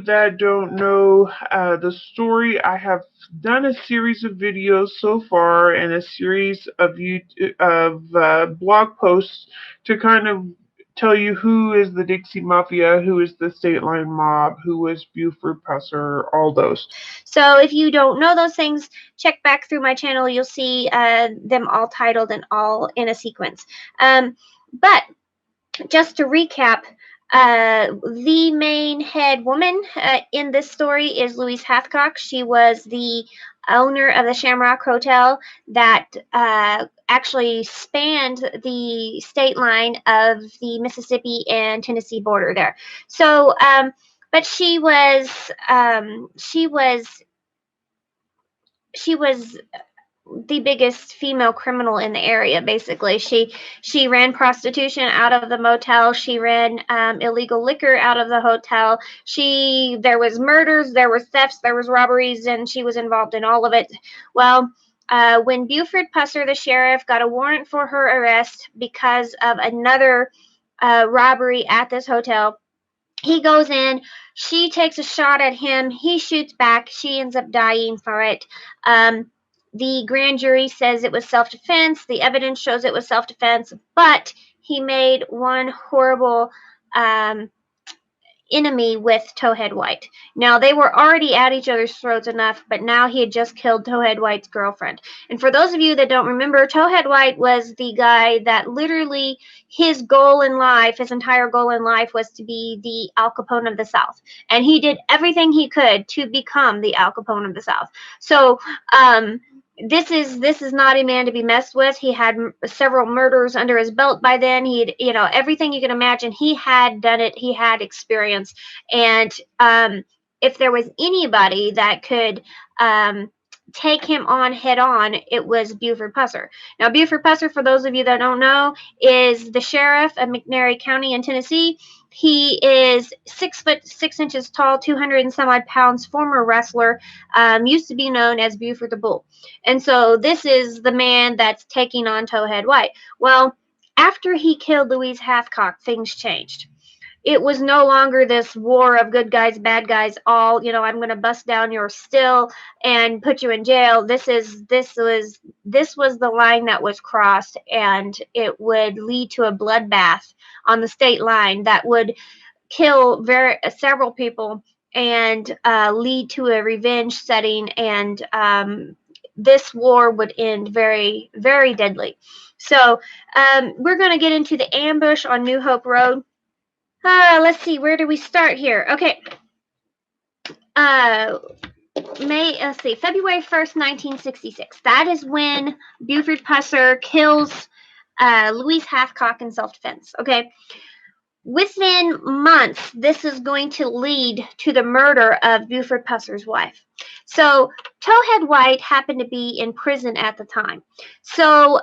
that don't know the story, I have done a series of videos so far and a series of blog posts to kind of tell you who is the Dixie Mafia, who is the State Line Mob, who is Buford Pusser, all those. So if you don't know those things, check back through my channel. You'll see them all titled and all in a sequence. But just to recap, the main head woman in this story is Louise Hathcock. She was the owner of the Shamrock Hotel that actually spanned the state line of the Mississippi and Tennessee border there. So, but she was the biggest female criminal in the area. Basically, she ran prostitution out of the motel. She ran illegal liquor out of the hotel. There was murders, there was thefts, there was robberies, and she was involved in all of it. Well, when Buford Pusser, the sheriff, got a warrant for her arrest because of another robbery at this hotel, he goes in. She takes a shot at him. He shoots back. She ends up dying for it. The grand jury says it was self-defense. The evidence shows it was self-defense, but he made one horrible enemy with Towhead White. Now, they were already at each other's throats enough, but now he had just killed Towhead White's girlfriend. And for those of you that don't remember, Towhead White was the guy that literally his goal in life, his entire goal in life, was to be the Al Capone of the South. And he did everything he could to become the Al Capone of the South. So, this is not a man to be messed with. He had several murders under his belt by then. He'd, everything you can imagine. He had done it. He had experience. And if there was anybody that could take him on head on, it was Buford Pusser. Now, Buford Pusser, for those of you that don't know, is the sheriff of McNairy County in Tennessee. He is 6'6" tall, 200 and some odd pounds, former wrestler, used to be known as Buford the Bull. And so this is the man that's taking on Towhead White. Well, after he killed Louise Hathcock, things changed. It was no longer this war of good guys, bad guys, all, I'm going to bust down your still and put you in jail. This was the line that was crossed, and it would lead to a bloodbath on the state line that would kill several people and lead to a revenge setting, and this war would end very, very deadly. So we're going to get into the ambush on New Hope Road. Let's see, where do we start here? Okay. February 1st, 1966. That is when Buford Pusser kills Louise Hathcock in self-defense. Okay. Within months, this is going to lead to the murder of Buford Pusser's wife. So Towhead White happened to be in prison at the time. So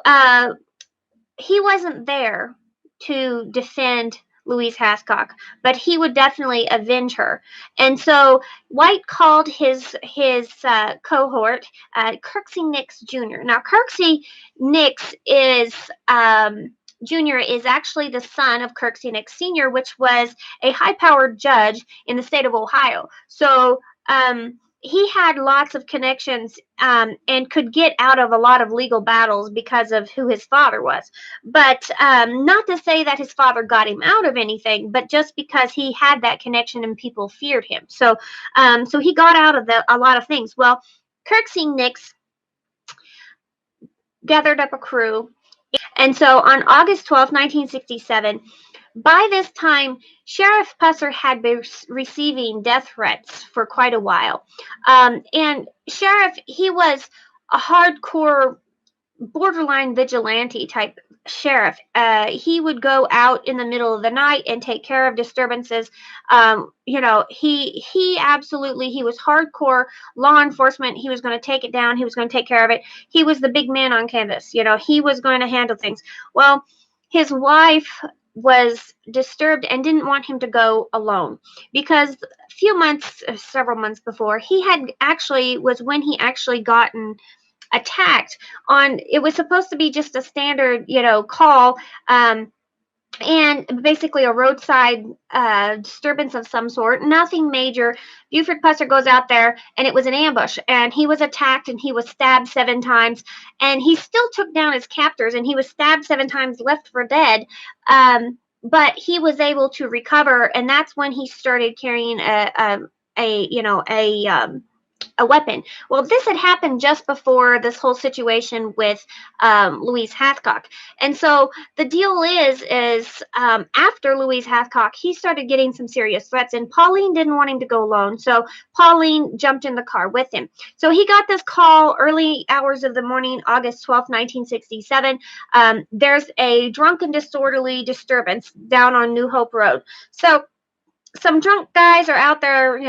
he wasn't there to defend Louise Hathcock, but he would definitely avenge her. And so White called his cohort, Kirksey Nix Jr. Now, Kirksey Nix is Jr. is actually the son of Kirksey Nix Sr., which was a high-powered judge in the state of Ohio. So he had lots of connections and could get out of a lot of legal battles because of who his father was. But not to say that his father got him out of anything, but just because he had that connection and people feared him. So he got out of a lot of things. Well, Kirksey Nix gathered up a crew. And so on August 12, 1967, by this time, Sherriff Pusser had been receiving death threats for quite a while. And Sherriff, he was a hardcore, borderline vigilante type sheriff. He would go out in the middle of the night and take care of disturbances. He absolutely, he was hardcore law enforcement. He was going to take it down. He was going to take care of it. He was the big man on canvas. He was going to handle things. Well, his wife was disturbed and didn't want him to go alone, because several months before, was when he actually gotten attacked on. It was supposed to be just a standard, call. and basically a roadside disturbance of some sort. Nothing major. Buford Pusser goes out there, and it was an ambush, and he was attacked, and he was stabbed 7 times, and he still took down his captors, and he was stabbed 7 times, left for dead. But he was able to recover, and that's when he started carrying a weapon. Well, this had happened just before this whole situation with Louise Hathcock, and so the deal is after Louise Hathcock, he started getting some serious threats, and Pauline didn't want him to go alone, so Pauline jumped in the car with him. So he got this call early hours of the morning, August 12th, 1967. There's a drunken disorderly disturbance down on New Hope Road. So some drunk guys are out there,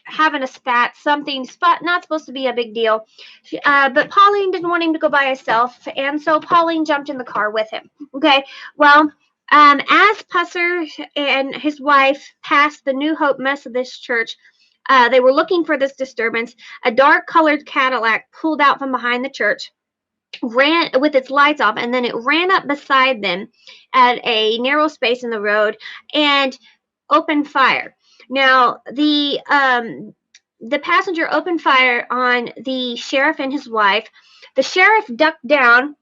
having a spat, something spot not supposed to be a big deal. But Pauline didn't want him to go by herself, and so Pauline jumped in the car with him. Okay, well, as Pusser and his wife passed the New Hope Methodist Church, they were looking for this disturbance. A dark-colored Cadillac pulled out from behind the church, ran with its lights off, and then it ran up beside them at a narrow space in the road and opened fire. Now, the passenger opened fire on the sheriff and his wife. The sheriff ducked down,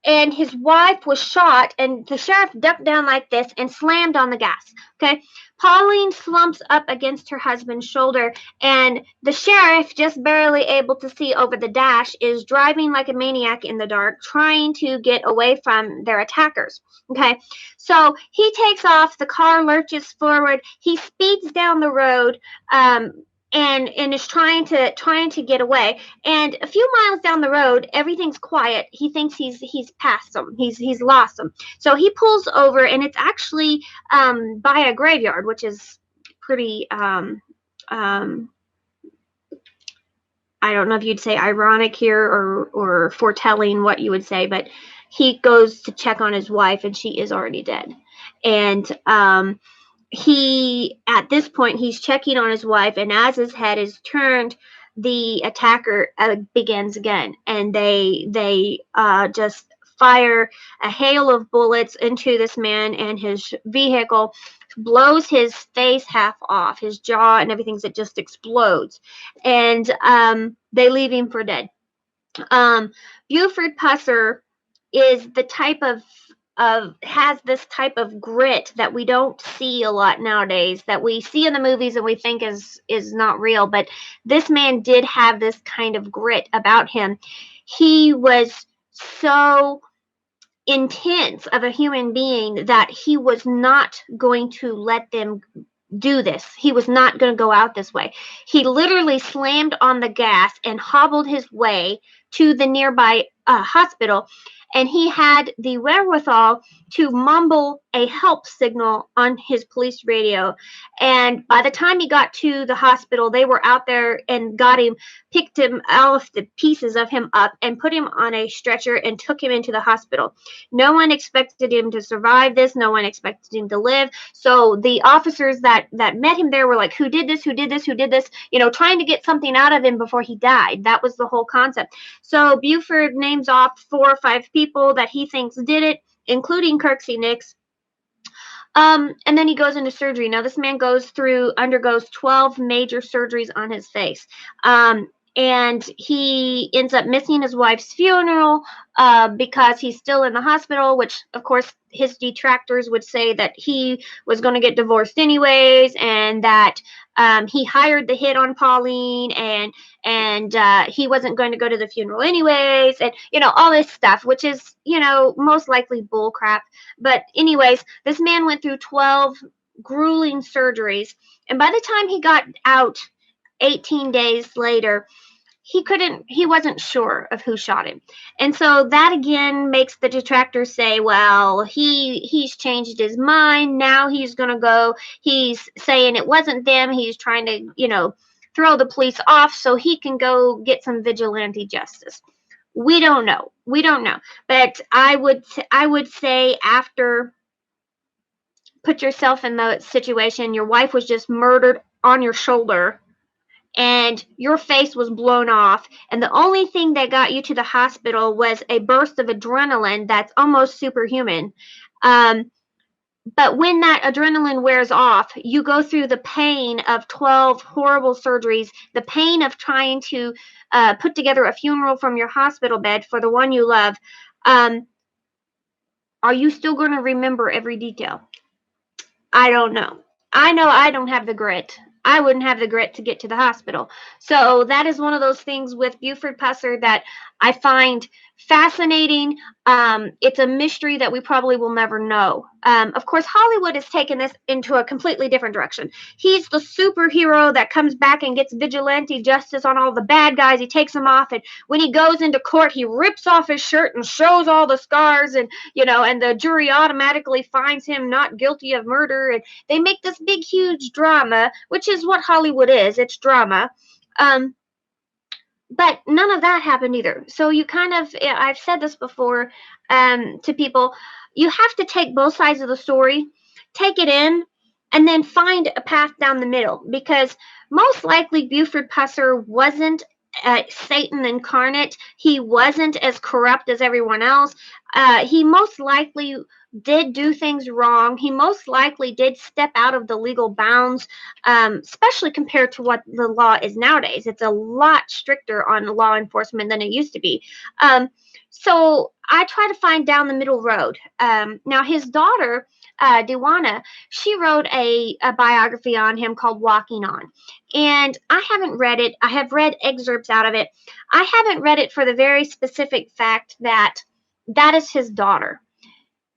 and his wife was shot, and the sheriff ducked down like this and slammed on the gas. Okay, Pauline slumps up against her husband's shoulder, and the sheriff, just barely able to see over the dash, is driving like a maniac in the dark, trying to get away from their attackers. Okay, so he takes off, the car lurches forward, he speeds down the road, and is trying to get away. And a few miles down the road, everything's quiet. He thinks he's passed them. He's lost them. So he pulls over, and it's actually by a graveyard, which is pretty I don't know if you'd say ironic here or foretelling what you would say, but he goes to check on his wife, and she is already dead. And he, at this point, he's checking on his wife, and as his head is turned, the attacker begins again, and they just fire a hail of bullets into this man and his vehicle, blows his face half off, his jaw and everything, that just explodes, and they leave him for dead. Buford Pusser is the type of has this type of grit that we don't see a lot nowadays, that we see in the movies and we think is not real, but this man did have this kind of grit about him. He was so intense of a human being that he was not going to let them do this. He was not going to go out this way. He literally slammed on the gas and hobbled his way to the nearby hospital, and he had the wherewithal to mumble a help signal on his police radio. And by the time he got to the hospital, they were out there and got him, picked him off, the pieces of him up, and put him on a stretcher and took him into the hospital. No one expected him to survive this. No one expected him to live. So the officers that met him there were like, who did this? Who did this? Who did this? Trying to get something out of him before he died. That was the whole concept. So Buford names off 4 or 5 people that he thinks did it, including Kirksey Nix. And then he goes into surgery. Now, this man undergoes 12 major surgeries on his face. And he ends up missing his wife's funeral because he's still in the hospital, which, of course, his detractors would say that he was going to get divorced anyways, and that he hired the hit on Pauline, and he wasn't going to go to the funeral anyways, and all this stuff, which is most likely bull crap. But anyways, this man went through 12 grueling surgeries, and by the time he got out 18 days later, he wasn't sure of who shot him. And so that again makes the detractors say, well, he's changed his mind. Now he's going to go. He's saying it wasn't them. He's trying to, throw the police off so he can go get some vigilante justice. We don't know. But I would say, after, put yourself in the situation, your wife was just murdered on your shoulder, and your face was blown off, and the only thing that got you to the hospital was a burst of adrenaline that's almost superhuman. But when that adrenaline wears off, you go through the pain of 12 horrible surgeries, the pain of trying to put together a funeral from your hospital bed for the one you love. Are you still going to remember every detail? I don't know. I know I don't have the grit. I wouldn't have the grit to get to the hospital. So that is one of those things with Buford Pusser that I find fascinating. It's a mystery that we probably will never know. Of course, Hollywood has taken this into a completely different direction. He's the superhero that comes back and gets vigilante justice on all the bad guys. He takes them off, and when he goes into court, he rips off his shirt and shows all the scars, and and the jury automatically finds him not guilty of murder, and they make this big, huge drama, which is what Hollywood is. It's drama. But none of that happened either. So you kind of, I've said this before to people, you have to take both sides of the story, take it in, and then find a path down the middle. Because most likely Buford Pusser wasn't Satan incarnate. He wasn't as corrupt as everyone else. He most likely did do things wrong. He most likely did step out of the legal bounds, especially compared to what the law is nowadays. It's a lot stricter on law enforcement than it used to be. So I try to find down the middle road. Now, his daughter, Dewana, she wrote a biography on him called Walking On. And I haven't read it. I have read excerpts out of it. I haven't read it for the very specific fact that that is his daughter.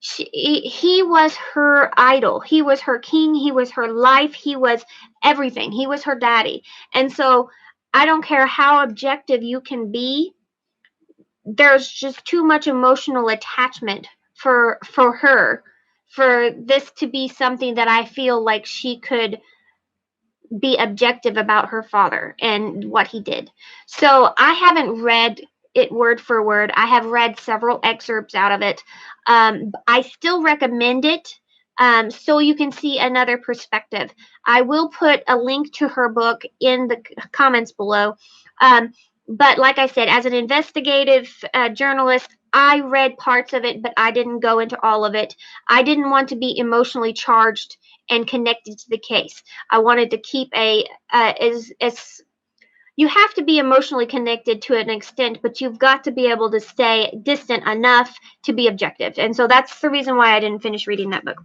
He was her idol. He was her king. He was her life. He was everything. He was her daddy. And so I don't care how objective you can be. There's just too much emotional attachment for her for this to be something that I feel like she could be objective about her father and what he did. So I haven't read it word for word. I have read several excerpts out of it. I still recommend it so you can see another perspective. I will put a link to her book in the comments below. But like I said, as an investigative journalist, I read parts of it, but I didn't go into all of it. I didn't want to be emotionally charged and connected to the case. I wanted to keep you have to be emotionally connected to an extent, but you've got to be able to stay distant enough to be objective. And so that's the reason why I didn't finish reading that book.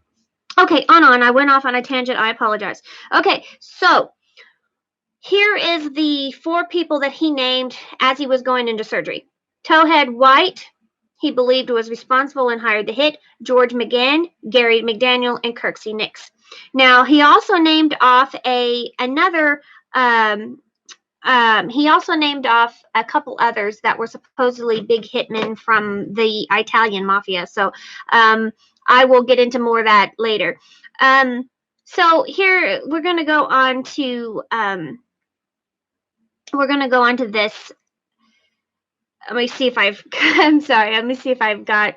Okay, on. I went off on a tangent. I apologize. Okay, so here is the 4 people that he named as he was going into surgery. Towhead White, he believed was responsible and hired the hit. George McGann, Gary McDaniel, and Kirksey Nix. Now, he also named off another he also named off a couple others that were supposedly big hitmen from the Italian mafia. So I will get into more of that later. So here we're going to go on to this. Let me see if I've. I'm sorry. Let me see if I've got.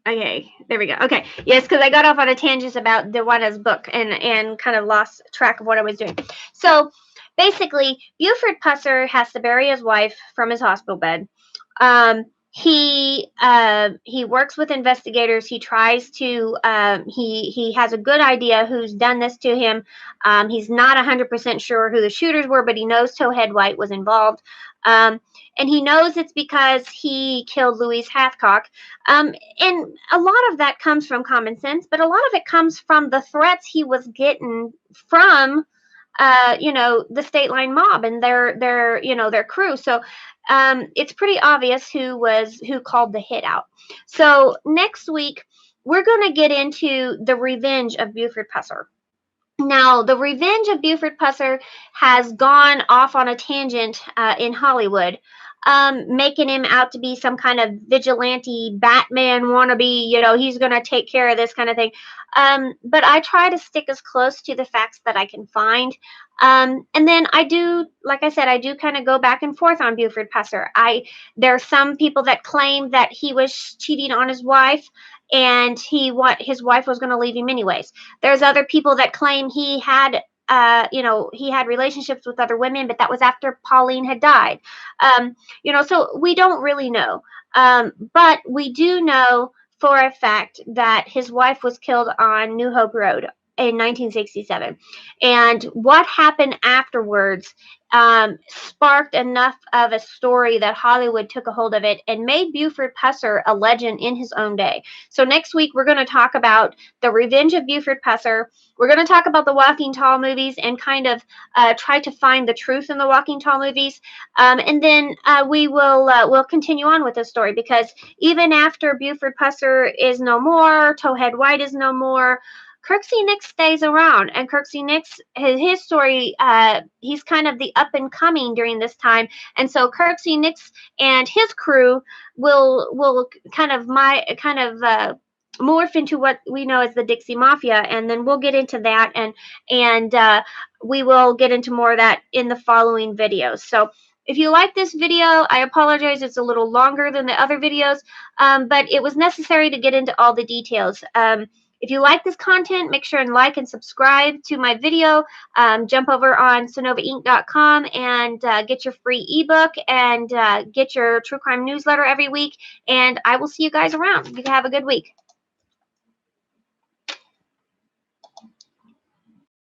Okay, there we go. Okay, yes, because I got off on a tangent about Dewana's book and kind of lost track of what I was doing. So basically, Buford Pusser has to bury his wife from his hospital bed. He works with investigators. He tries to. He has a good idea who's done this to him. He's not 100% sure who the shooters were, but he knows Towhead White was involved. And he knows it's because he killed Louise Hathcock. And a lot of that comes from common sense, but a lot of it comes from the threats he was getting from, the State Line mob and their crew. So it's pretty obvious who called the hit out. So next week, we're going to get into the revenge of Buford Pusser. Now, the revenge of Buford Pusser has gone off on a tangent in Hollywood, making him out to be some kind of vigilante Batman wannabe, he's going to take care of this kind of thing. But I try to stick as close to the facts that I can find. And then I do, like I said, I do kind of go back and forth on Buford Pusser. There are some people that claim that he was cheating on his wife and his wife was going to leave him anyways. There's other people that claim he had he had relationships with other women, but that was after Pauline had died. So we don't really know. But we do know for a fact that his wife was killed on New Hope Road in 1967. And what happened afterwards sparked enough of a story that Hollywood took a hold of it and made Buford Pusser a legend in his own day. So next week, we're going to talk about the revenge of Buford Pusser. We're going to talk about the Walking Tall movies and kind of try to find the truth in the Walking Tall movies. And then we'll continue on with this story, because even after Buford Pusser is no more, Towhead White is no more, Kirksey Nix stays around, and Kirksey Nix, his story, he's kind of the up and coming during this time, and so Kirksey Nix and his crew will kind of morph into what we know as the Dixie Mafia, and then we'll get into that, and we will get into more of that in the following videos. So if you like this video, I apologize, it's a little longer than the other videos, but it was necessary to get into all the details. If you like this content, make sure and like and subscribe to my video. Jump over on synovainc.com and get your free ebook and get your true crime newsletter every week. And I will see you guys around. You have a good week.